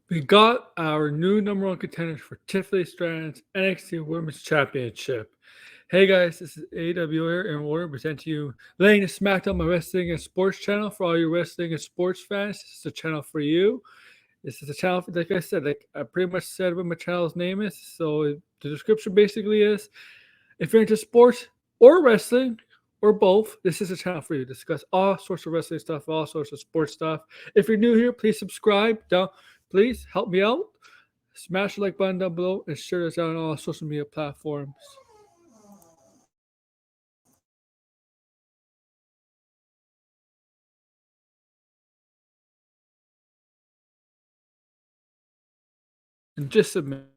We got our new number one contenders for Tiffany Stratton's NXT Women's Championship. Hey guys, this is AW here, and we're presenting to you laying the smackdown my wrestling and sports channel for all your wrestling and sports fans. This is a channel for you. This is a channel, like I said, like I pretty much said what my channel's name is. So the description basically is, if you're into sports or wrestling or both, this is a channel for you to discuss all sorts of wrestling stuff, all sorts of sports stuff. If you're new here, please subscribe. Down, please help me out. Smash the like button down below and share this out on all social media platforms. In just a minute.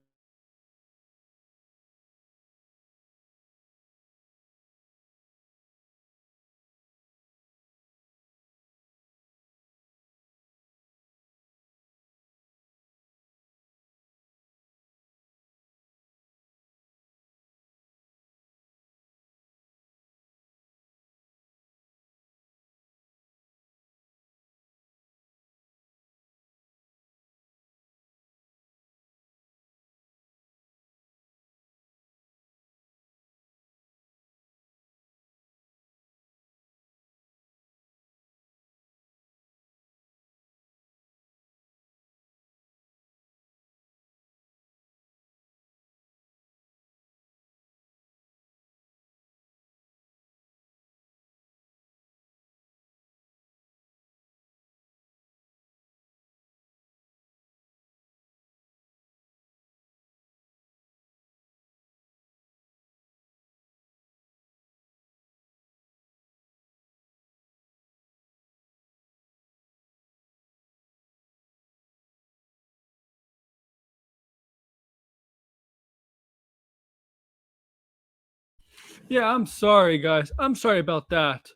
Yeah, I'm sorry, guys. I'm sorry about that.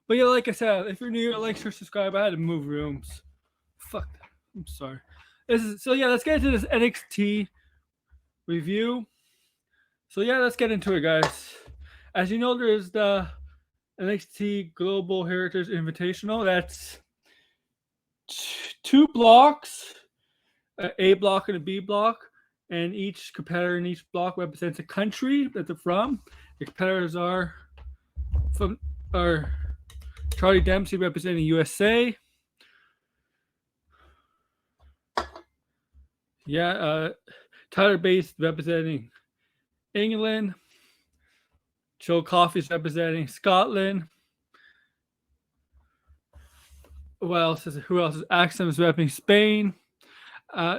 But yeah, like I said, if you're new, like, share, subscribe. I had to move rooms. Fuck that. I'm sorry. So yeah, let's get into this NXT review. So yeah, let's get into it, guys. As you know, there's the NXT Global Heritage Invitational. That's two blocks, a A block and a B block, and each competitor in each block represents a country that they're from. The competitors are Charlie Dempsey representing USA. Tyler Bates representing England. Joe Coffey's representing Scotland. Who else is Axum is representing Spain.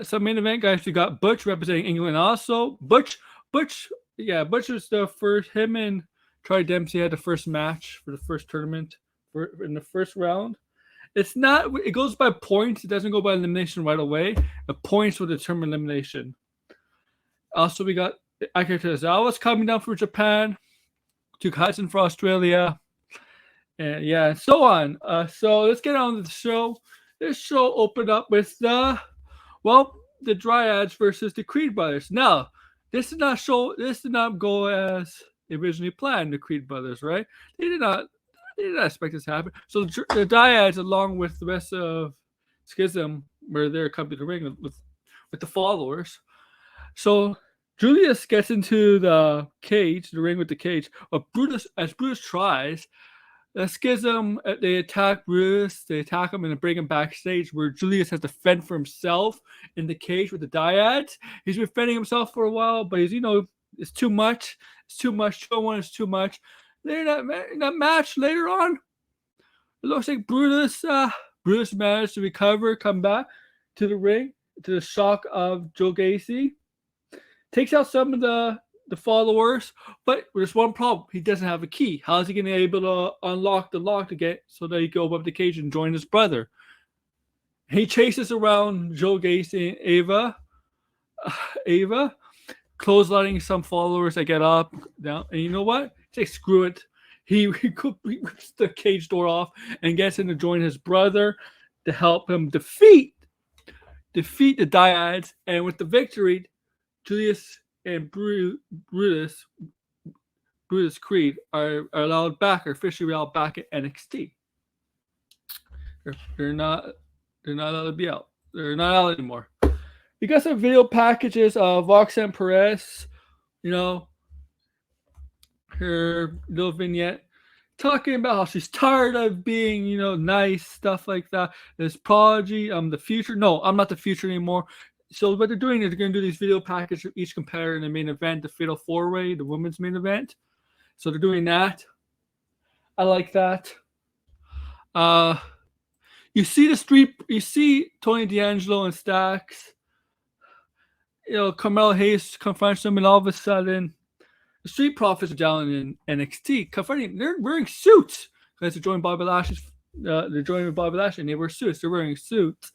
Some main event guys, we got Butch representing England also. Butch was the first. Him and Charlie Dempsey had the first match for the first tournament in the first round. It's not. It goes by points. It doesn't go by elimination right away. The points will determine elimination. Also, we got Akira Tozawa's coming down from Japan. Duke Hudson for Australia. And yeah, and so on. So let's get on to the show. This show opened up with the Dryads versus the Creed brothers. Now, this did not go as originally planned, the Creed brothers, right? They did not expect this to happen. So the Dryads, along with the rest of Schism, were there coming to the ring with the followers. So Julius gets into the ring with the cage. But Brutus tries, the Schism, they attack Brutus, they attack him and bring him backstage where Julius has to fend for himself in the cage with the Dyads. He's been fending himself for a while, but it's too much. It's too much. 2-1 is too much. Later in that match later on, it looks like Brutus managed to recover, come back to the ring, to the shock of Joe Gacy. Takes out some of the followers, but there's one problem. He doesn't have a key. How is he going to be able to unlock the lock to get so that he can open up the cage and join his brother? He chases around Joe Gacy and Ava, clotheslining some followers that get up, down. And you know what? Say screw it. He rips the cage door off and gets in to join his brother to help him defeat the Dyads. And with the victory, Julius and Brutus Creed are officially allowed back at NXT. They're not allowed to be out. They're not out anymore. We got some video packages of Roxanne Perez, you know, her little vignette talking about how she's tired of being, nice, stuff like that. There's Prodigy, I'm the future. No, I'm not the future anymore. So what they're doing is they're going to do these video packages of each competitor in the main event, the Fatal 4-Way, the women's main event. So they're doing that. I like that. You see Tony D'Angelo and Stacks. Carmelo Hayes confronts them, and all of a sudden, the Street Profits are down in NXT confronting. They're wearing suits because they're joining Bobby Lashley's. They're joining Bobby Lashley, and they wear suits. They're wearing suits,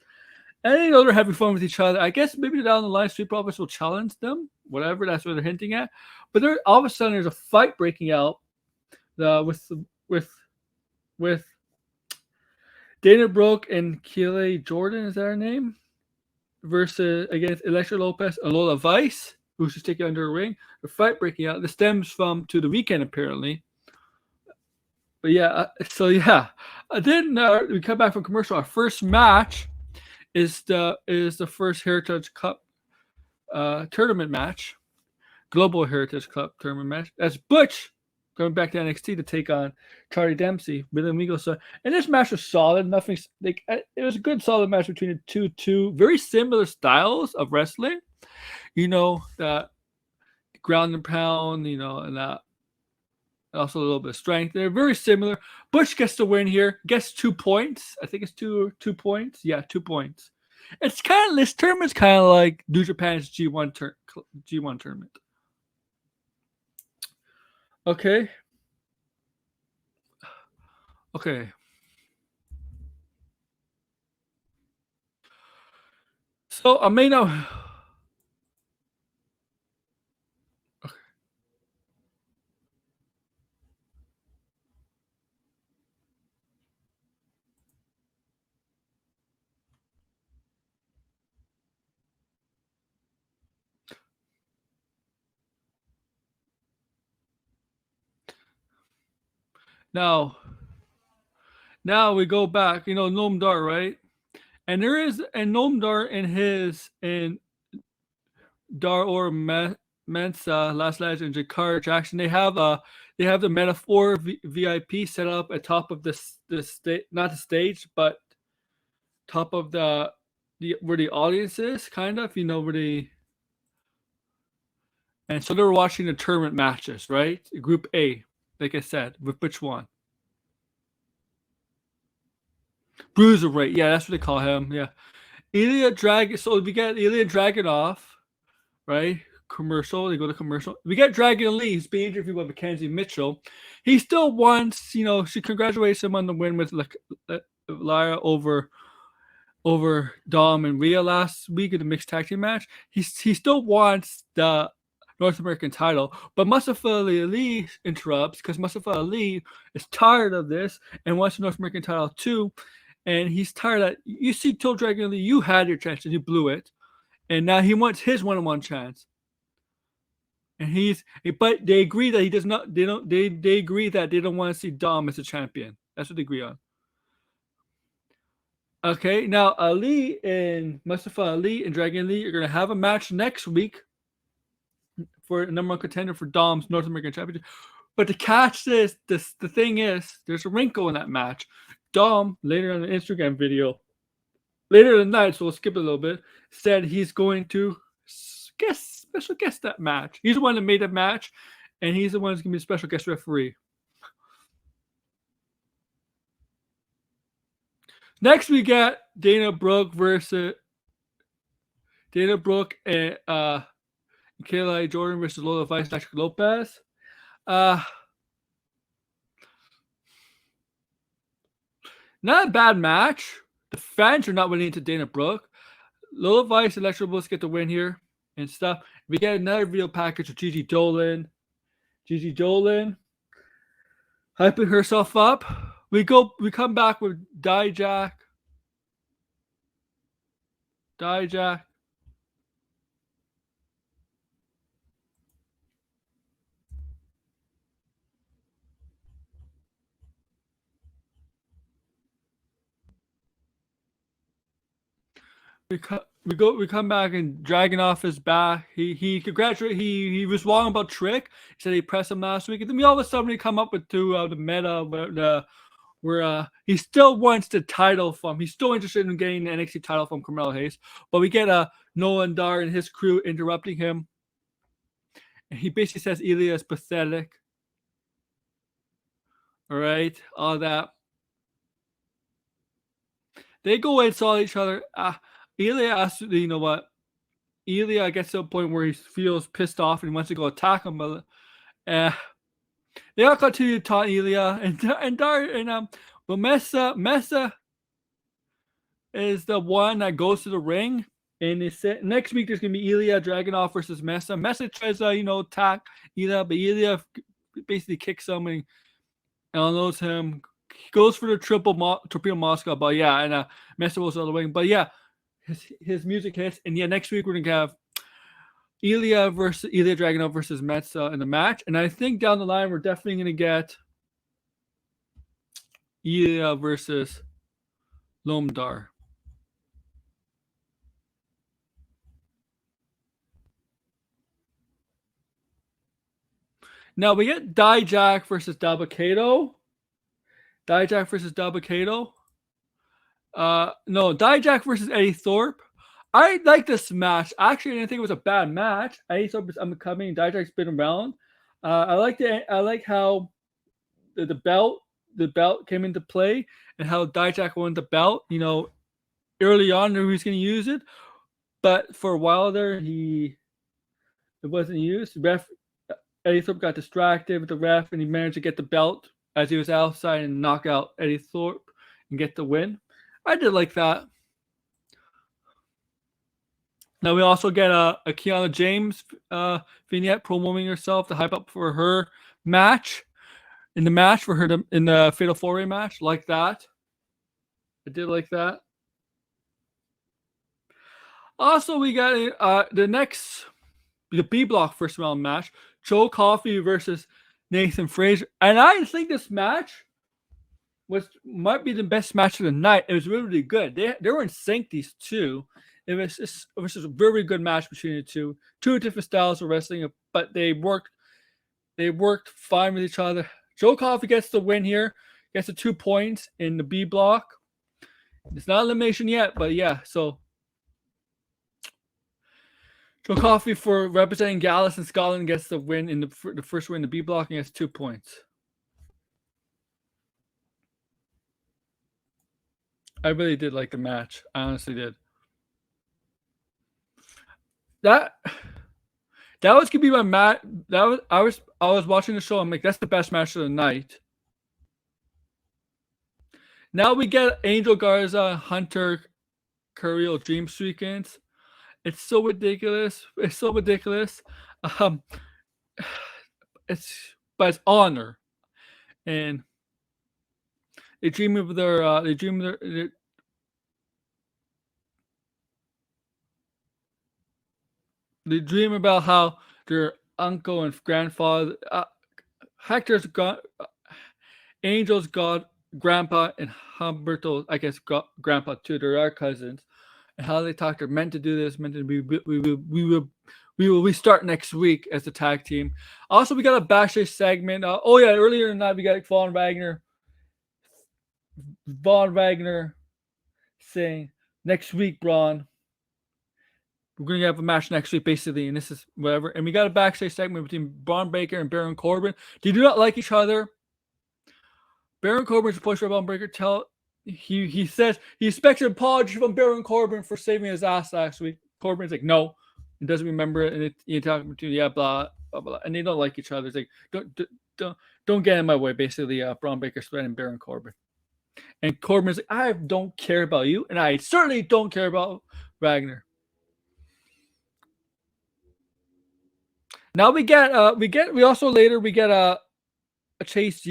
and they're having fun with each other. I guess maybe down the line, Street Profits will challenge them. Whatever, that's what they're hinting at. But all of a sudden, there's a fight breaking out. With Dana Brooke and Keely Jordan, is that her name? Versus against Elektra Lopez and Lola Vice, who's just taking under a ring. The fight breaking out. This stems from To the Weekend, apparently. But yeah, then we come back from commercial. Our first match is the first Heritage Cup tournament match, Global Heritage Cup tournament match. That's Butch going back to NXT to take on Charlie Dempsey, Billy Amigos. And this match was solid. Nothing like it was a good solid match between the two very similar styles of wrestling. That ground and pound, and that also a little bit of strength. They're very similar. Butch gets the win here. Gets 2 points. I think it's 2 points. Yeah, 2 points. It's kind of, this tournament's kind of like New Japan's G1 tournament. Okay. So I may know. Okay. Now we go back. Noam Dar, right? And there is Noam Dar in Dar or Mensa, Last Legend, Jakar Jackson. They have the Metaphor VIP set up at top of the not the stage, but top of the where the audience is, kind of, where the. And so they were watching the tournament matches, right? Group A, like I said, with which one? Bruiserweight, yeah, that's what they call him. Yeah, Ilya Dragon. So we get Ilya Dragunov, right? Commercial. They go to commercial. We get Dragon Lee. He's being interviewed by Mackenzie Mitchell. He still wants, she congratulates him on the win with Lyra over Dom and Rhea last week in the mixed tag team match. He still wants the North American title, but Mustafa Ali interrupts because Mustafa Ali is tired of this and wants the North American title too. And he's tired that you see, told Dragon Lee, you had your chance and you blew it, and now he wants his one-on-one chance. And but they agree that he does not. They don't. They agree that they don't want to see Dom as a champion. That's what they agree on. Okay, now Ali and Mustafa Ali and Dragon Lee are going to have a match next week for a number one contender for Dom's North American Championship. But to catch the thing is, there's a wrinkle in that match. Dom, later on the Instagram video, later in the night, so we'll skip it a little bit, said he's going to special guest that match. He's the one that made the match, and he's the one who's going to be a special guest referee. Next, we got Dana Brooke and Kayla Jordan versus Lola Vice Lopez. Not a bad match. The fans are not winning into Dana Brooke. Lola Vice and Electra Bliss get the win here and stuff. We get another video package of Gigi Dolan. Hyping herself up. We come back with Dijak. we come back and Dragon off his back. He congratulate he was wrong about Trick. He said he pressed him last week, and then we all of a sudden we come up with the meta where he still wants the title from. He's still interested in getting the NXT title from Carmelo Hayes, but we get Nolan Dar and his crew interrupting him, and he basically says Ilya is pathetic. All right, all that. They go and saw each other. Ilya asks, you know what? Ilya gets to a point where he feels pissed off and he wants to go attack him, but they all continue to taunt Ilya but Mesa is the one that goes to the ring, and they said next week there's gonna be Ilya Dragunov versus Mesa. Mesa tries to attack Ilya, but Ilya basically kicks him and unloads him. He goes for the torpedo Moscow, but yeah, and Mesa goes on the ring. But yeah, his music hits, and yeah, next week we're gonna have Ilya Dragunov versus Mesa in the match, and I think down the line we're definitely gonna get Ilya versus Lomdar. Now we get Dijak versus Dabakato. Dijak versus Dabakato. No, Dijak versus Eddie Thorpe. I like this match. Actually, I didn't think it was a bad match. Eddie Thorpe is coming. Dijak's been around. I like how the belt came into play and how Dijak won the belt. Early on, he was going to use it, but for a while there, it wasn't used. Eddie Thorpe got distracted with the ref, and he managed to get the belt as he was outside and knock out Eddie Thorpe and get the win. I did like that. Now we also get a Kiana James vignette promoting herself to hype up for her match. In the Fatal 4-Way match, like that. I did like that. Also, we got the B block first round match. Joe Coffey versus Nathan Frazier. And I think this match might be the best match of the night. It was really, really good. They were in sync, these two. It was just a very good match between the two. Two different styles of wrestling, but they worked fine with each other. Joe Coffey gets the win here. Gets the 2 points in the B block. It's not elimination yet, but yeah, so Joe Coffey for representing Gallus in Scotland gets the win in the first win in the B block and gets 2 points. I really did like the match. I honestly did. That was gonna be my match. I was watching the show. I'm like, that's the best match of the night. Now we get Angel Garza, Hunter Carrillo Dream Sequence. It's so ridiculous. It's so ridiculous. It's honor, and they dream of their. They dream about how their uncle and grandfather, Hector's god, Angel's god, grandpa, and Humberto, I guess, grandpa too. They are cousins, and how they talk. They're meant to do this. Meant to be. We will restart next week as a tag team. Also, we got a backstage segment. Earlier in the night we got Von Wagner saying, "Next week, Braun, we're going to have a match next week, basically, and this is whatever." And we got a backstage segment between Braun Breaker and Baron Corbin. They do not like each other. Baron Corbin's supposed to Braun Breaker he says he expects an apology from Baron Corbin for saving his ass last week. Corbin's like, no, he doesn't remember it, and you talking to blah blah blah, and they don't like each other. It's like, don't get in my way, basically. Braun Breaker threatening Baron Corbin, and Corbin's like, I don't care about you, and I certainly don't care about Wagner. Now we get a Chase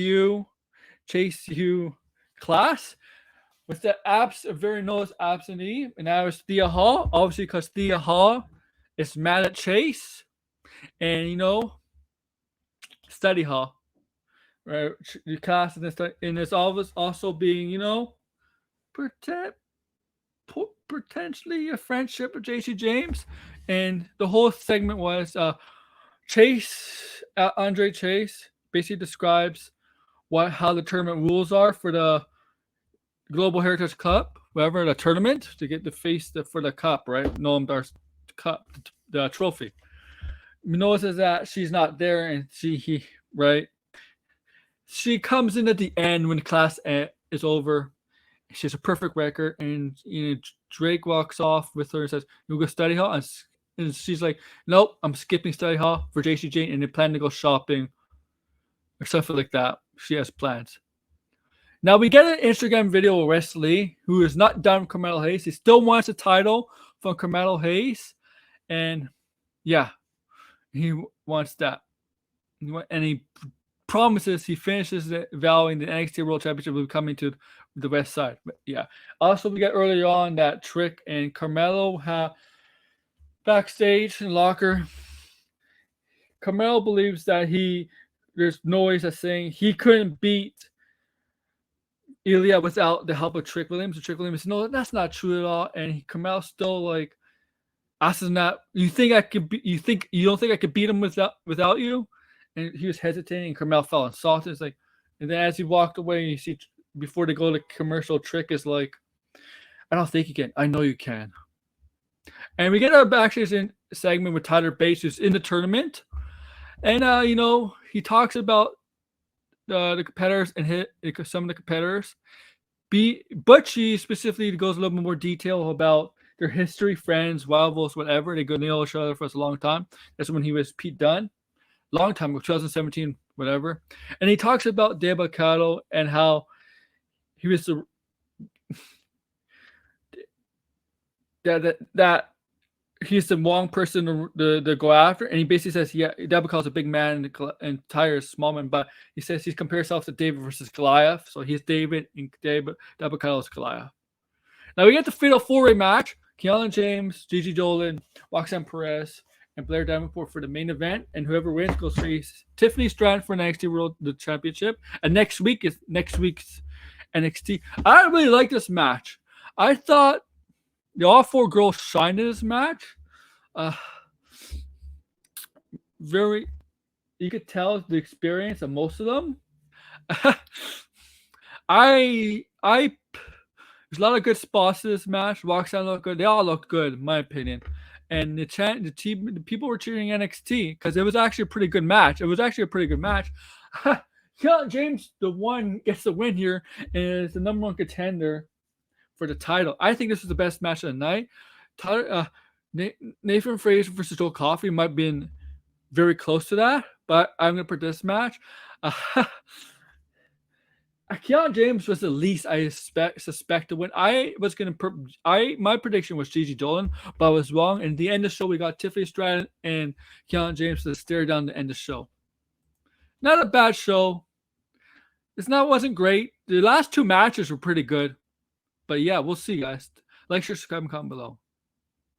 U class with the a very noticed absentee, and that was Thea Hall, obviously because Thea Hall is mad at Chase, and Study Hall, right? The class and it's always also being protect potentially a friendship with JC James, and the whole segment was Chase, Andre Chase, basically describes how the tournament rules are for the Global Heritage Cup, whatever the tournament to get the face for the cup, right? Noam Dar's cup, the trophy. Notices that she's not there, and right. She comes in at the end when the class is over. She has a perfect record, and Drake walks off with her and says, "You go study hall," and she's like, "Nope, I'm skipping study hall for JCJ, and they plan to go shopping or something like that." She has plans. Now we get an Instagram video of Wesley, who is not done with Carmelo Hayes. He still wants a title from Carmelo Hayes, and yeah, he wants that, and he promises he finishes vowing the NXT World Championship will be coming to the West Side. But yeah. Also, we get earlier on that Trick and Carmelo have backstage in the locker. Carmelo believes that there's noise that's saying he couldn't beat Ilya without the help of Trick Williams. And Trick Williams says, "No, that's not true at all." And Carmelo still like asks him that, you don't think I could beat him without you? And he was hesitating, and Carmelo felt insulted. It's like, and then as he walked away, you see before they go to commercial, Trick is like, "I don't think you can. I know you can." And we get our backstage segment with Tyler Bates, who's in the tournament, and he talks about the competitors and some of the competitors. Butchie specifically goes a little bit more detail about their history, friends, rivals, whatever. They know each other for a long time. That's when he was Pete Dunne. Long time, 2017, whatever. And he talks about Dabba-Kato and how he was that he's the wrong person to go after. And he basically says, yeah, Dabba-Kato's a big man and Tyre is small man, but he says he compares himself to David versus Goliath. So he's David and Dabba-Kato's Goliath. Now we get the fatal four-way match. Keanu James, Gigi Dolan, Roxanne Perez, and Blair Davenport for the main event, and whoever wins goes face Tiffany Stratton for NXT World Championship. And next week's NXT. I really like this match. I thought all four girls shined in this match. You could tell the experience of most of them. There's a lot of good spots in this match. Roxanne looked good. They all looked good, in my opinion. And the people were cheering NXT because it was actually a pretty good match. James, the one, gets the win here and is the number one contender for the title. I think this is the best match of the night. Nathan Fraser versus Joe Coffey might have been very close to that, but I'm going to put this match. Keanu James was the least I suspect to win. My prediction was Gigi Dolan, but I was wrong. And at the end of the show, we got Tiffany Stratton and Keanu James to stare down the end of the show. Not a bad show. Wasn't great. The last two matches were pretty good. But yeah, we'll see, guys. Like, share, subscribe, and comment below.